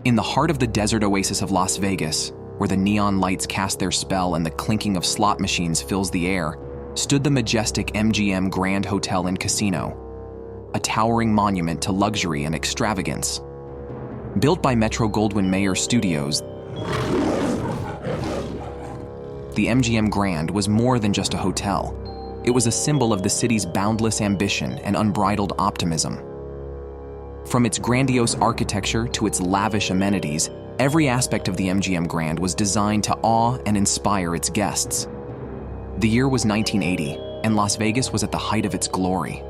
In the heart of the desert oasis of Las Vegas, where the neon lights cast their spell and the clinking of slot machines fills the air, stood the majestic MGM Grand Hotel and Casino, a towering monument to luxury and extravagance. Built by Metro-Goldwyn-Mayer Studios, the MGM Grand was more than just a hotel. It was a symbol of the city's boundless ambition and unbridled optimism. From its grandiose architecture to its lavish amenities, every aspect of the MGM Grand was designed to awe and inspire its guests. The year was 1980, and Las Vegas was at the height of its glory.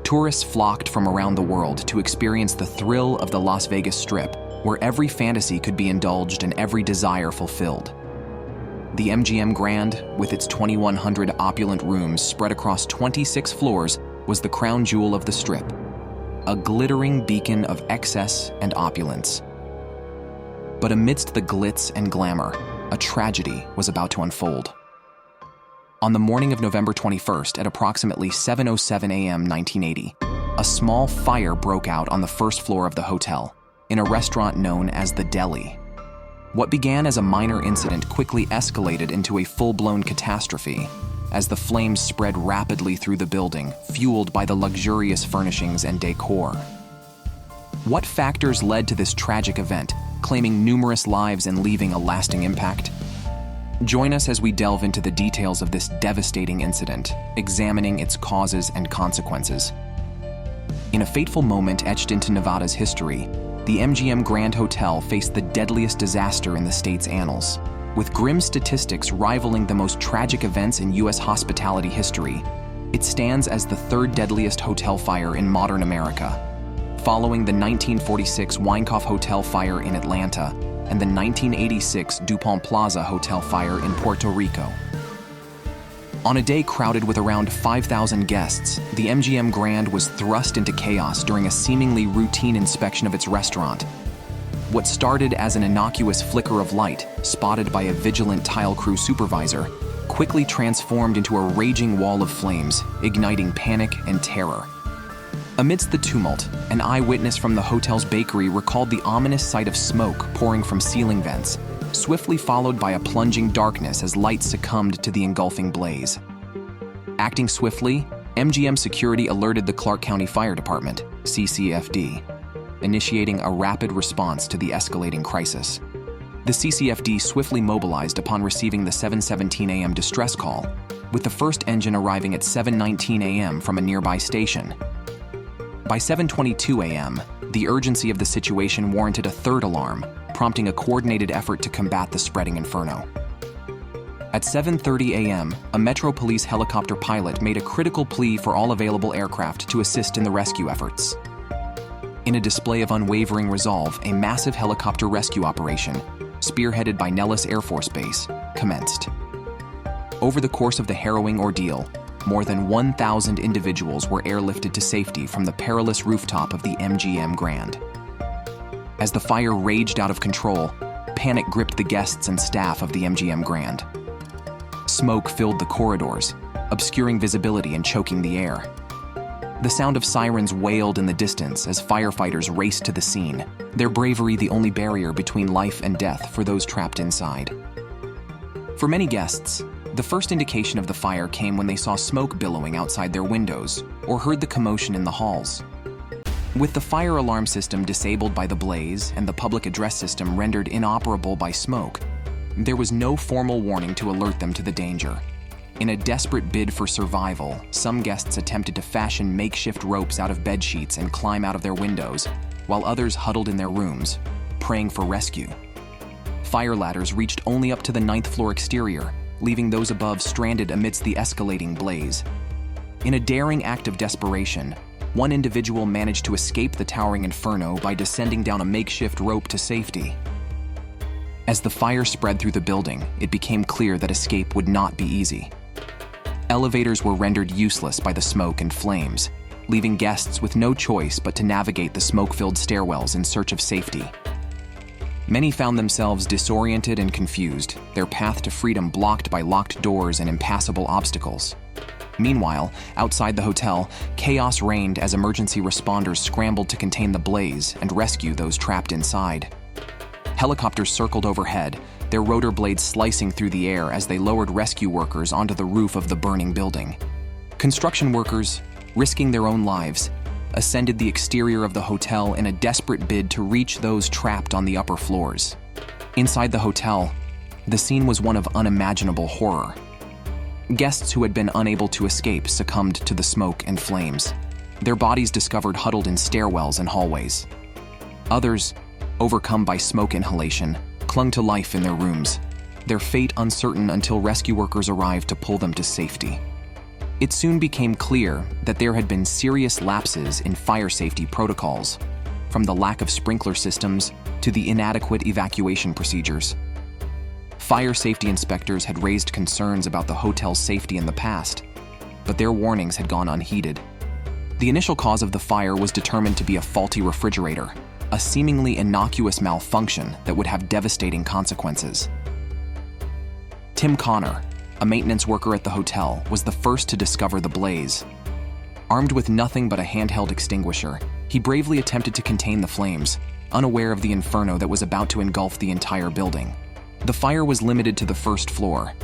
Tourists flocked from around the world to experience the thrill of the Las Vegas Strip, where every fantasy could be indulged and every desire fulfilled. The MGM Grand, with its 2,100 opulent rooms spread across 26 floors, was the crown jewel of the Strip, a glittering beacon of excess and opulence. But amidst the glitz and glamour, a tragedy was about to unfold. On the morning of November 21st at approximately 7:07 a.m. 1980, a small fire broke out on the first floor of the hotel, in a restaurant known as the Deli. What began as a minor incident quickly escalated into a full-blown catastrophe, as the flames spread rapidly through the building, fueled by the luxurious furnishings and decor. What factors led to this tragic event, claiming numerous lives and leaving a lasting impact? Join us as we delve into the details of this devastating incident, examining its causes and consequences. In a fateful moment etched into Nevada's history, the MGM Grand Hotel faced the deadliest disaster in the state's annals. With grim statistics rivaling the most tragic events in U.S. hospitality history, it stands as the third deadliest hotel fire in modern America, following the 1946 Weinkauf Hotel fire in Atlanta and the 1986 DuPont Plaza Hotel fire in Puerto Rico. On a day crowded with around 5,000 guests, the MGM Grand was thrust into chaos during a seemingly routine inspection of its restaurant. What started as an innocuous flicker of light, spotted by a vigilant tile crew supervisor, quickly transformed into a raging wall of flames, igniting panic and terror. Amidst the tumult, an eyewitness from the hotel's bakery recalled the ominous sight of smoke pouring from ceiling vents, swiftly followed by a plunging darkness as lights succumbed to the engulfing blaze. Acting swiftly, MGM security alerted the Clark County Fire Department, CCFD, initiating a rapid response to the escalating crisis. The CCFD swiftly mobilized upon receiving the 7:17 a.m. distress call, with the first engine arriving at 7:19 a.m. from a nearby station. By 7:22 a.m., the urgency of the situation warranted a third alarm, prompting a coordinated effort to combat the spreading inferno. At 7:30 a.m., a Metro Police helicopter pilot made a critical plea for all available aircraft to assist in the rescue efforts. In a display of unwavering resolve, a massive helicopter rescue operation, spearheaded by Nellis Air Force Base, commenced. Over the course of the harrowing ordeal, more than 1,000 individuals were airlifted to safety from the perilous rooftop of the MGM Grand. As the fire raged out of control, panic gripped the guests and staff of the MGM Grand. Smoke filled the corridors, obscuring visibility and choking the air. The sound of sirens wailed in the distance as firefighters raced to the scene, their bravery the only barrier between life and death for those trapped inside. For many guests, the first indication of the fire came when they saw smoke billowing outside their windows or heard the commotion in the halls. With the fire alarm system disabled by the blaze and the public address system rendered inoperable by smoke, there was no formal warning to alert them to the danger. In a desperate bid for survival, some guests attempted to fashion makeshift ropes out of bed sheets and climb out of their windows, while others huddled in their rooms, praying for rescue. Fire ladders reached only up to the 9th floor exterior, leaving those above stranded amidst the escalating blaze. In a daring act of desperation, one individual managed to escape the towering inferno by descending down a makeshift rope to safety. As the fire spread through the building, it became clear that escape would not be easy. Elevators were rendered useless by the smoke and flames, leaving guests with no choice but to navigate the smoke-filled stairwells in search of safety. Many found themselves disoriented and confused, their path to freedom blocked by locked doors and impassable obstacles. Meanwhile, outside the hotel, chaos reigned as emergency responders scrambled to contain the blaze and rescue those trapped inside. Helicopters circled overhead, their rotor blades slicing through the air as they lowered rescue workers onto the roof of the burning building. Construction workers, risking their own lives, ascended the exterior of the hotel in a desperate bid to reach those trapped on the upper floors. Inside the hotel, the scene was one of unimaginable horror. Guests who had been unable to escape succumbed to the smoke and flames, their bodies discovered huddled in stairwells and hallways. Others, overcome by smoke inhalation, clung to life in their rooms, their fate uncertain until rescue workers arrived to pull them to safety. It soon became clear that there had been serious lapses in fire safety protocols, from the lack of sprinkler systems to the inadequate evacuation procedures. Fire safety inspectors had raised concerns about the hotel's safety in the past, but their warnings had gone unheeded. The initial cause of the fire was determined to be a faulty refrigerator, a seemingly innocuous malfunction that would have devastating consequences. Tim Connor, a maintenance worker at the hotel, was the first to discover the blaze. Armed with nothing but a handheld extinguisher, he bravely attempted to contain the flames, unaware of the inferno that was about to engulf the entire building. The fire was limited to the first floor,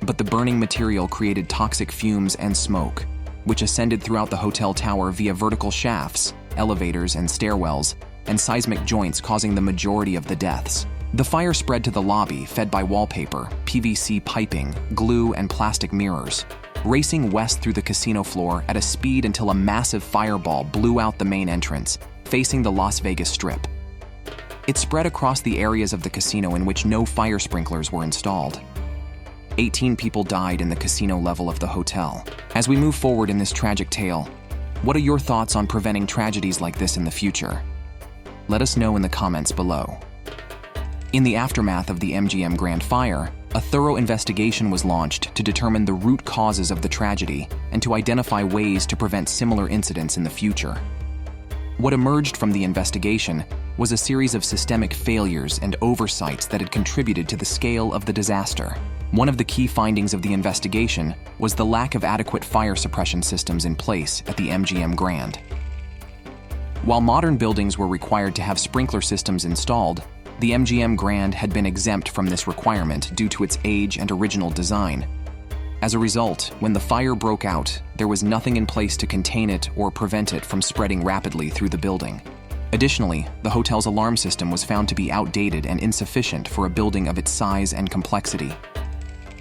but the burning material created toxic fumes and smoke, which ascended throughout the hotel tower via vertical shafts, elevators and stairwells, and seismic joints, causing the majority of the deaths. The fire spread to the lobby, fed by wallpaper, PVC piping, glue, and plastic mirrors, racing west through the casino floor at a speed until a massive fireball blew out the main entrance, facing the Las Vegas Strip. It spread across the areas of the casino in which no fire sprinklers were installed. 18 people died in the casino level of the hotel. As we move forward in this tragic tale, what are your thoughts on preventing tragedies like this in the future? Let us know in the comments below. In the aftermath of the MGM Grand Fire, a thorough investigation was launched to determine the root causes of the tragedy and to identify ways to prevent similar incidents in the future. What emerged from the investigation was a series of systemic failures and oversights that had contributed to the scale of the disaster. One of the key findings of the investigation was the lack of adequate fire suppression systems in place at the MGM Grand. While modern buildings were required to have sprinkler systems installed, the MGM Grand had been exempt from this requirement due to its age and original design. As a result, when the fire broke out, there was nothing in place to contain it or prevent it from spreading rapidly through the building. Additionally, the hotel's alarm system was found to be outdated and insufficient for a building of its size and complexity.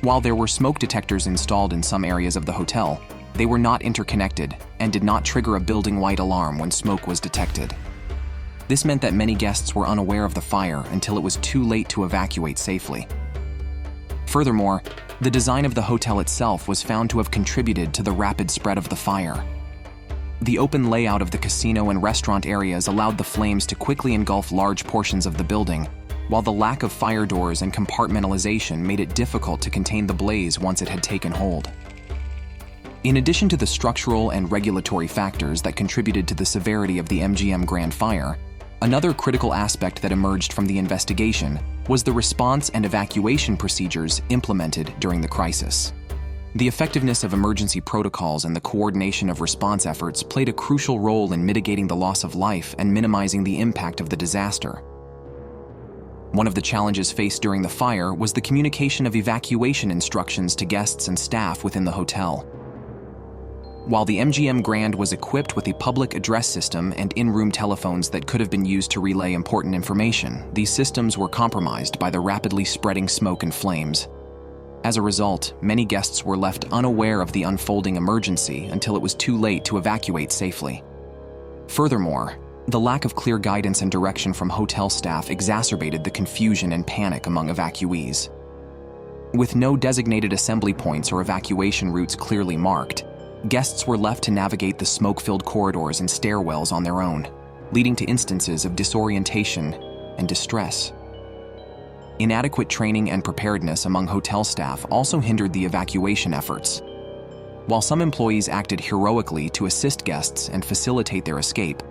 While there were smoke detectors installed in some areas of the hotel, they were not interconnected and did not trigger a building-wide alarm when smoke was detected. This meant that many guests were unaware of the fire until it was too late to evacuate safely. Furthermore, the design of the hotel itself was found to have contributed to the rapid spread of the fire. The open layout of the casino and restaurant areas allowed the flames to quickly engulf large portions of the building, while the lack of fire doors and compartmentalization made it difficult to contain the blaze once it had taken hold. In addition to the structural and regulatory factors that contributed to the severity of the MGM Grand Fire, another critical aspect that emerged from the investigation was the response and evacuation procedures implemented during the crisis. The effectiveness of emergency protocols and the coordination of response efforts played a crucial role in mitigating the loss of life and minimizing the impact of the disaster. One of the challenges faced during the fire was the communication of evacuation instructions to guests and staff within the hotel. While the MGM Grand was equipped with a public address system and in-room telephones that could have been used to relay important information, these systems were compromised by the rapidly spreading smoke and flames. As a result, many guests were left unaware of the unfolding emergency until it was too late to evacuate safely. Furthermore, the lack of clear guidance and direction from hotel staff exacerbated the confusion and panic among evacuees. With no designated assembly points or evacuation routes clearly marked, guests were left to navigate the smoke-filled corridors and stairwells on their own, leading to instances of disorientation and distress. Inadequate training and preparedness among hotel staff also hindered the evacuation efforts. While some employees acted heroically to assist guests and facilitate their escape,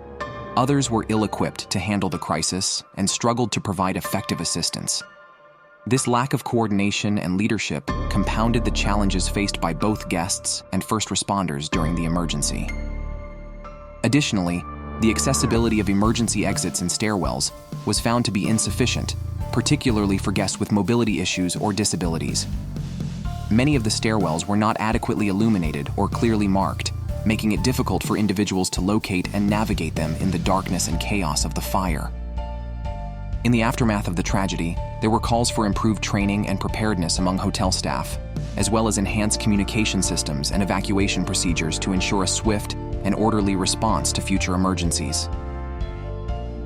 others were ill-equipped to handle the crisis and struggled to provide effective assistance. This lack of coordination and leadership compounded the challenges faced by both guests and first responders during the emergency. Additionally, the accessibility of emergency exits and stairwells was found to be insufficient, particularly for guests with mobility issues or disabilities. Many of the stairwells were not adequately illuminated or clearly marked, making it difficult for individuals to locate and navigate them in the darkness and chaos of the fire. In the aftermath of the tragedy, there were calls for improved training and preparedness among hotel staff, as well as enhanced communication systems and evacuation procedures to ensure a swift and orderly response to future emergencies.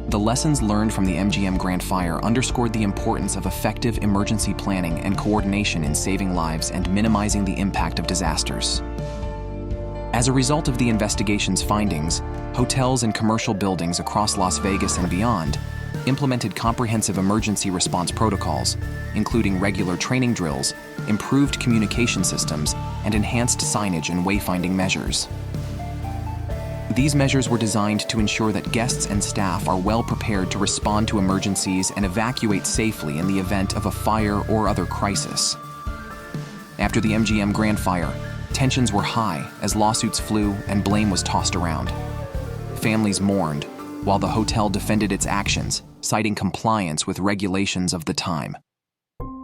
The lessons learned from the MGM Grand Fire underscored the importance of effective emergency planning and coordination in saving lives and minimizing the impact of disasters. As a result of the investigation's findings, hotels and commercial buildings across Las Vegas and beyond implemented comprehensive emergency response protocols, including regular training drills, improved communication systems, and enhanced signage and wayfinding measures. These measures were designed to ensure that guests and staff are well prepared to respond to emergencies and evacuate safely in the event of a fire or other crisis. After the MGM Grand Fire, tensions were high as lawsuits flew and blame was tossed around. Families mourned, while the hotel defended its actions, citing compliance with regulations of the time.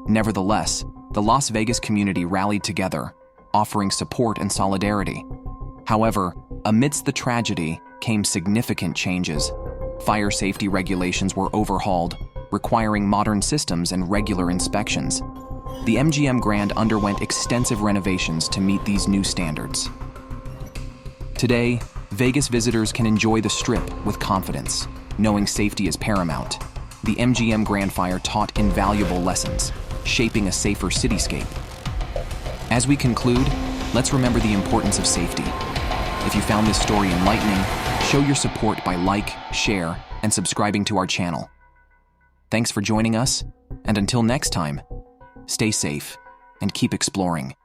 Nevertheless, the Las Vegas community rallied together, offering support and solidarity. However, amidst the tragedy came significant changes. Fire safety regulations were overhauled, requiring modern systems and regular inspections. The MGM Grand underwent extensive renovations to meet these new standards. Today, Vegas visitors can enjoy the Strip with confidence, knowing safety is paramount. The MGM Grand Fire taught invaluable lessons, shaping a safer cityscape. As we conclude, let's remember the importance of safety. If you found this story enlightening, show your support by share, and subscribing to our channel. Thanks for joining us, and until next time, stay safe and keep exploring.